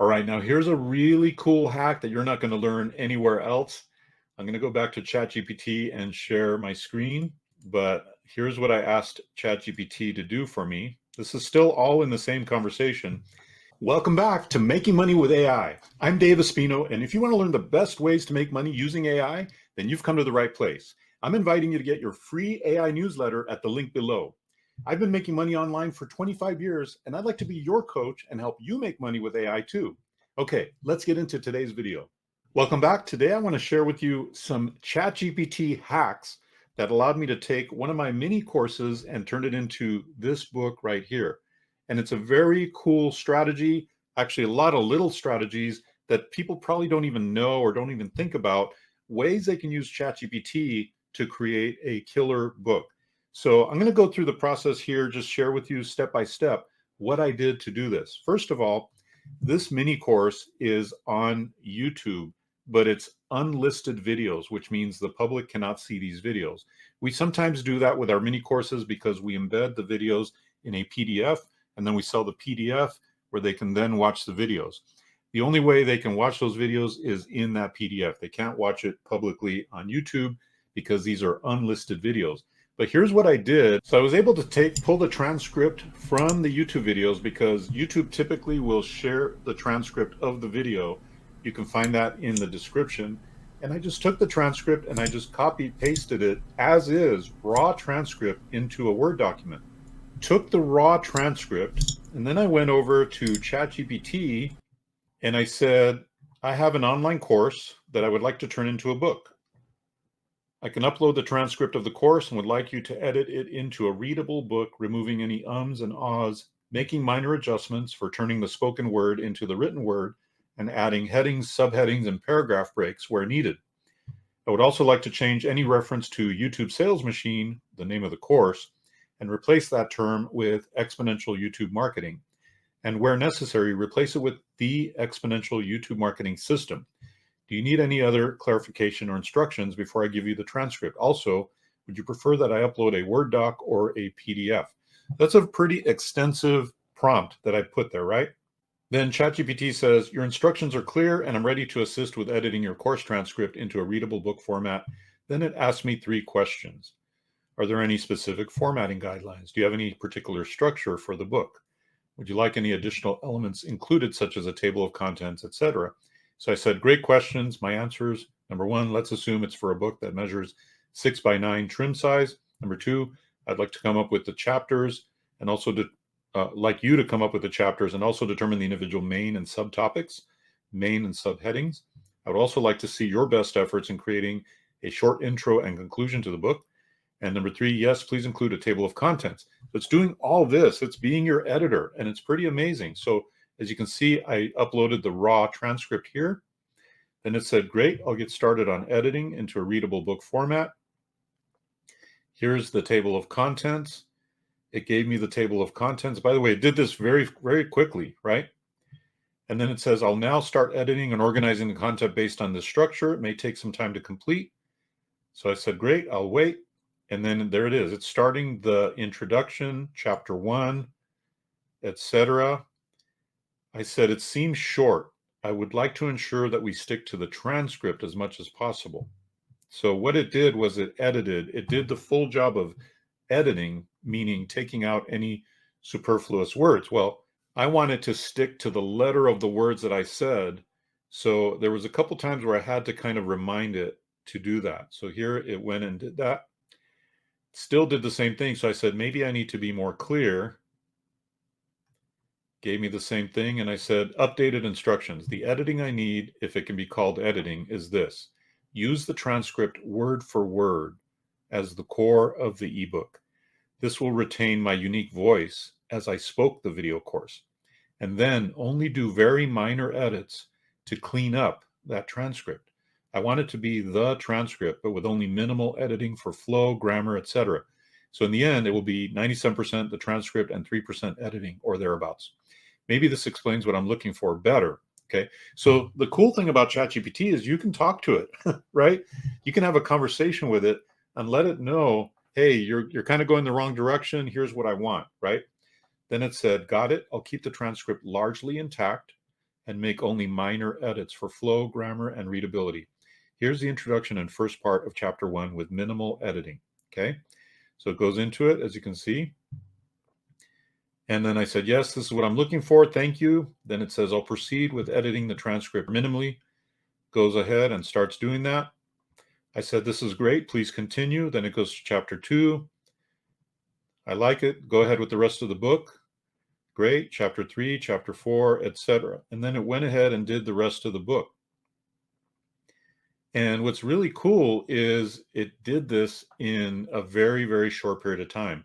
All right, now here's a really cool hack that you're not going to learn anywhere else. I'm going to go back to ChatGPT and share my screen, but here's what I asked ChatGPT to do for me. This is still all in the same conversation. Welcome back to Making Money with AI. I'm Dave Espino, and if you want to learn the best ways to make money using AI, then you've come to the right place. I'm inviting you to get your free AI newsletter at the link below. I've been making money online for 25 years, and I'd like to be your coach and help you make money with AI too. Okay, let's get into today's video. Welcome back. Today I want to share with you some ChatGPT hacks that allowed me to take one of my mini courses and turn it into this book right here. And it's a very cool strategy, actually a lot of little strategies that people probably don't even know or don't even think about, ways they can use ChatGPT to create a killer book. So I'm going to go through the process here, just share with you step by step what I did to do this. First of all, this mini course is on YouTube, but it's unlisted videos, which means the public cannot see these videos. We sometimes do that with our mini courses because we embed the videos in a PDF, and then we sell the PDF where they can then watch the videos. The only way they can watch those videos is in that PDF. They can't watch it publicly on YouTube because these are unlisted videos. But here's what I did. So I was able to pull the transcript from the YouTube videos because YouTube typically will share the transcript of the video. You can find that in the description. And I just took the transcript and I just copied, pasted it as is, raw transcript into a Word document. Took the raw transcript and then I went over to ChatGPT and I said, I have an online course that I would like to turn into a book. I can upload the transcript of the course and would like you to edit it into a readable book, removing any ums and ahs, making minor adjustments for turning the spoken word into the written word, and adding headings, subheadings, and paragraph breaks where needed. I would also like to change any reference to YouTube Sales Machine, the name of the course, and replace that term with exponential YouTube marketing. And where necessary, replace it with the exponential YouTube marketing system. Do you need any other clarification or instructions before I give you the transcript? Also, would you prefer that I upload a Word doc or a PDF? That's a pretty extensive prompt that I put there, right? Then ChatGPT says, your instructions are clear and I'm ready to assist with editing your course transcript into a readable book format. Then it asked me 3 questions. Are there any specific formatting guidelines? Do you have any particular structure for the book? Would you like any additional elements included, such as a table of contents, etc.? So I said, great questions. My answers, number 1, let's assume it's for a book that measures 6x9 trim size. Number 2, I'd like to come up with the chapters and also like you to come up with the chapters and also determine the individual main and subtopics, main and subheadings. I would also like to see your best efforts in creating a short intro and conclusion to the book. And number 3, yes, please include a table of contents. So it's doing all this. It's being your editor, and it's pretty amazing. So as you can see, I uploaded the raw transcript here. Then it said, great, I'll get started on editing into a readable book format. Here's the table of contents. It gave me the table of contents. By the way, it did this very, very quickly, right? And then it says, I'll now start editing and organizing the content based on this structure. It may take some time to complete. So I said, great, I'll wait. And then there it is. It's starting the introduction, chapter 1, etc. I said, it seems short. I would like to ensure that we stick to the transcript as much as possible. So what it did was it did the full job of editing, meaning taking out any superfluous words. Well, I wanted to stick to the letter of the words that I said. So there was a couple times where I had to kind of remind it to do that. So here it went and did that. Still did the same thing. So I said, maybe I need to be more clear. Gave me the same thing. And I said, updated instructions. The editing I need, if it can be called editing, is this. Use the transcript word for word as the core of the ebook. This will retain my unique voice as I spoke the video course. And then only do very minor edits to clean up that transcript. I want it to be the transcript, but with only minimal editing for flow, grammar, etc. So in the end, it will be 97% the transcript and 3% editing or thereabouts. Maybe this explains what I'm looking for better. Okay. So the cool thing about ChatGPT is you can talk to it, right? You can have a conversation with it and let it know, hey, you're kind of going the wrong direction. Here's what I want, right? Then it said, got it. I'll keep the transcript largely intact. and make only minor edits for flow, grammar, and readability. Here's the introduction and first part of chapter 1 with minimal editing. Okay, so it goes into it, as you can see. And then I said, yes, this is what I'm looking for. Thank you. Then it says, I'll proceed with editing the transcript minimally. Goes ahead and starts doing that. I said, this is great. Please continue. Then it goes to chapter 2. I like it. Go ahead with the rest of the book. Great. Chapter 3, chapter 4, etc. And then it went ahead and did the rest of the book. And what's really cool is it did this in a very, very short period of time.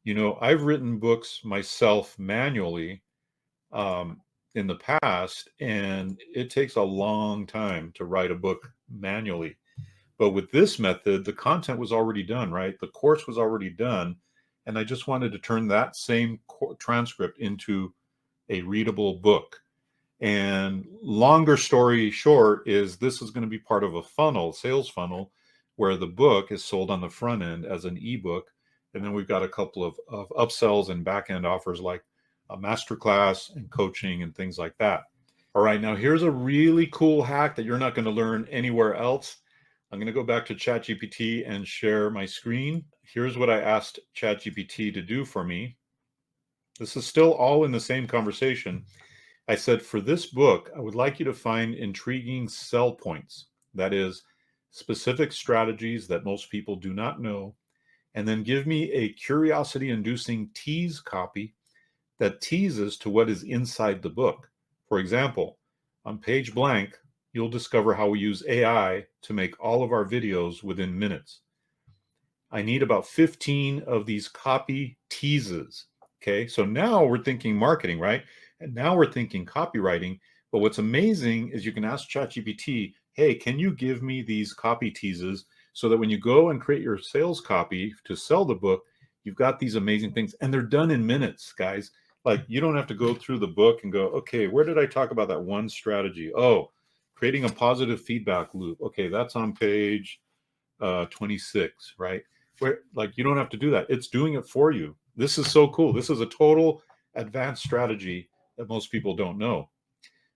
You know, I've written books myself manually in the past, and it takes a long time to write a book manually. But with this method, the content was already done, right? The course was already done. And I just wanted to turn that same transcript into a readable book. And longer story short is this is going to be part of a funnel, sales funnel, where the book is sold on the front end as an ebook. And then we've got a couple of upsells and back end offers like a masterclass and coaching and things like that. All right, now here's a really cool hack that you're not going to learn anywhere else. I'm going to go back to ChatGPT and share my screen. Here's what I asked ChatGPT to do for me. This is still all in the same conversation. I said, for this book, I would like you to find intriguing sell points. That is, specific strategies that most people do not know. And then give me a curiosity-inducing tease copy that teases to what is inside the book. For example, on page blank, you'll discover how we use AI to make all of our videos within minutes. I need about 15 of these copy teases. Okay, so now we're thinking marketing, right? And now we're thinking copywriting. But what's amazing is you can ask ChatGPT, hey, can you give me these copy teases so that when you go and create your sales copy to sell the book, you've got these amazing things. And they're done in minutes, guys. Like, you don't have to go through the book and go, okay, where did I talk about that one strategy? Oh, creating a positive feedback loop. Okay, that's on page 26, right? Where, like, you don't have to do that. It's doing it for you. This is so cool. This is a total advanced strategy that most people don't know.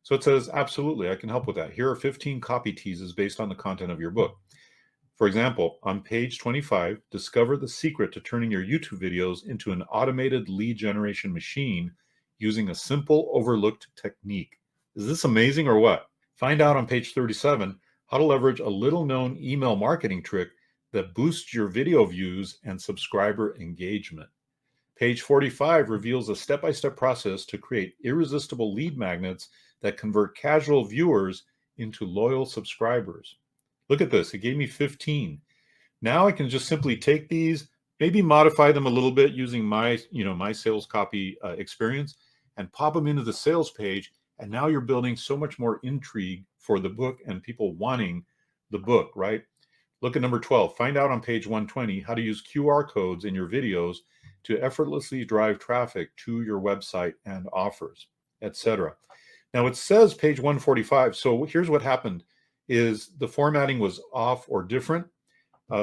So it says, absolutely, I can help with that. Here are 15 copy teases based on the content of your book. For example, on page 25, discover the secret to turning your YouTube videos into an automated lead generation machine using a simple overlooked technique. Is this amazing or what? Find out on page 37 how to leverage a little known email marketing trick that boosts your video views and subscriber engagement. Page 45 reveals a step-by-step process to create irresistible lead magnets that convert casual viewers into loyal subscribers. Look at this. It gave me 15. Now I can just simply take these, maybe modify them a little bit using my sales copy experience, and pop them into the sales page. And now you're building so much more intrigue for the book and people wanting the book, right? Look at number 12. Find out on page 120 how to use QR codes in your videos to effortlessly drive traffic to your website and offers, etc. Now it says page 145. So here's what happened is the formatting was off or different.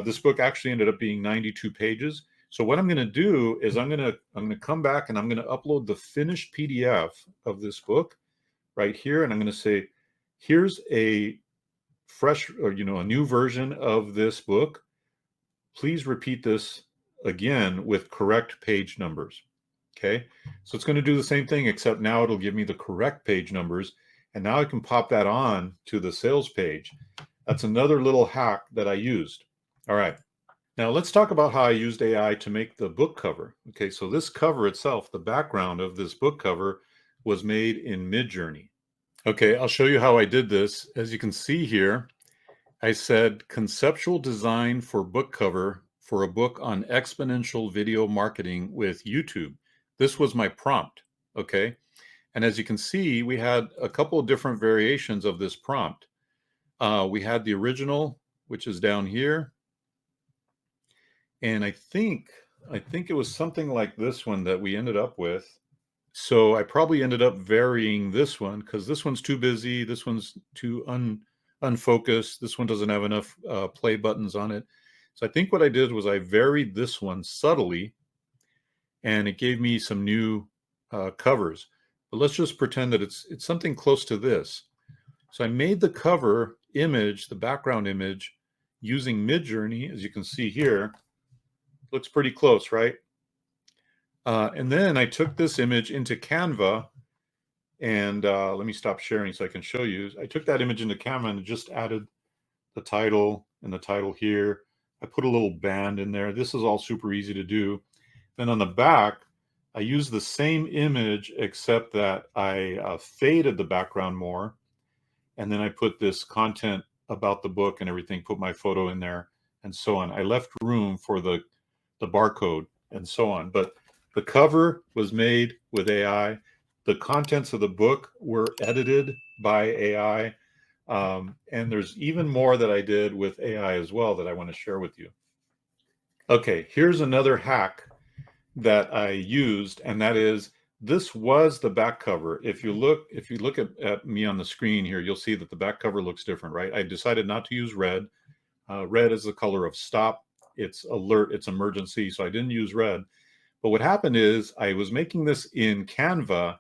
This book actually ended up being 92 pages. So what I'm going to do is I'm going to come back and I'm going to upload the finished PDF of this book right here. And I'm going to say, here's a fresh or, a new version of this book. Please repeat this again with correct page numbers. Okay. So it's going to do the same thing, except now it'll give me the correct page numbers. And now I can pop that on to the sales page. That's another little hack that I used. All right. Now let's talk about how I used AI to make the book cover. Okay. So this cover itself, the background of this book cover was made in Midjourney. Okay. I'll show you how I did this. As you can see here, I said conceptual design for book cover for a book on exponential video marketing with YouTube. This was my prompt. Okay. And as you can see, we had a couple of different variations of this prompt. We had the original, which is down here. And I think it was something like this one that we ended up with. So I probably ended up varying this one because this one's too busy. This one's too unfocused. This one doesn't have enough play buttons on it. So I think what I did was I varied this one subtly, and it gave me some new covers. but let's just pretend that it's something close to this. So I made the cover image, the background image, using Midjourney, as you can see here. Looks pretty close, right? And then I took this image into Canva, and let me stop sharing so I can show you. I took that image into Canva and just added the title and the title here. I put a little band in there. This is all super easy to do. Then on the back, I used the same image, except that I faded the background more. And then I put this content about the book and everything, put my photo in there and so on. I left room for the barcode and so on. But the cover was made with AI. The contents of the book were edited by AI. And there's even more that I did with AI as well that I want to share with you. Okay, here's another hack that I used, and that is, this was the back cover. If you look at me on the screen here, you'll see that the back cover looks different, right? I decided not to use red. Red is the color of stop. It's alert, it's emergency, so I didn't use red. But what happened is I was making this in Canva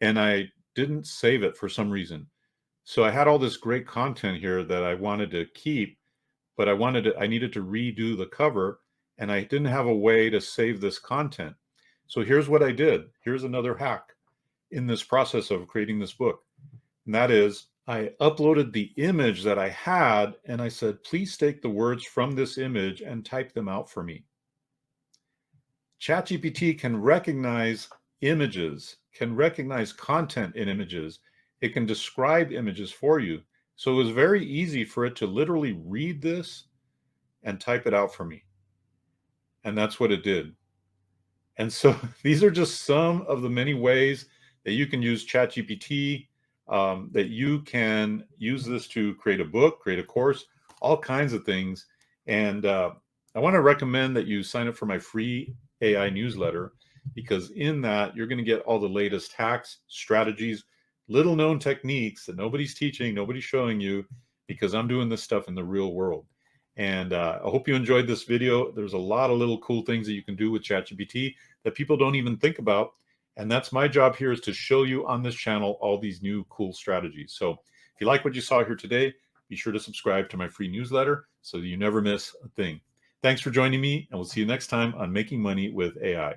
and I didn't save it for some reason. So I had all this great content here that I wanted to keep, but I needed to redo the cover, and I didn't have a way to save this content. So here's what I did. Here's another hack in this process of creating this book. And that is, I uploaded the image that I had, and I said, please take the words from this image and type them out for me. ChatGPT can recognize images, can recognize content in images. It can describe images for you. So it was very easy for it to literally read this and type it out for me. And that's what it did. And so these are just some of the many ways that you can use ChatGPT, that you can use this to create a book, create a course, all kinds of things. And I want to recommend that you sign up for my free AI newsletter, because in that you're going to get all the latest hacks, strategies, little known techniques that nobody's teaching, nobody's showing you, because I'm doing this stuff in the real world. And I hope you enjoyed this video. There's a lot of little cool things that you can do with ChatGPT that people don't even think about. And that's my job here, is to show you on this channel all these new cool strategies. So if you like what you saw here today, be sure to subscribe to my free newsletter so you never miss a thing. Thanks for joining me, and we'll see you next time on Making Money with AI.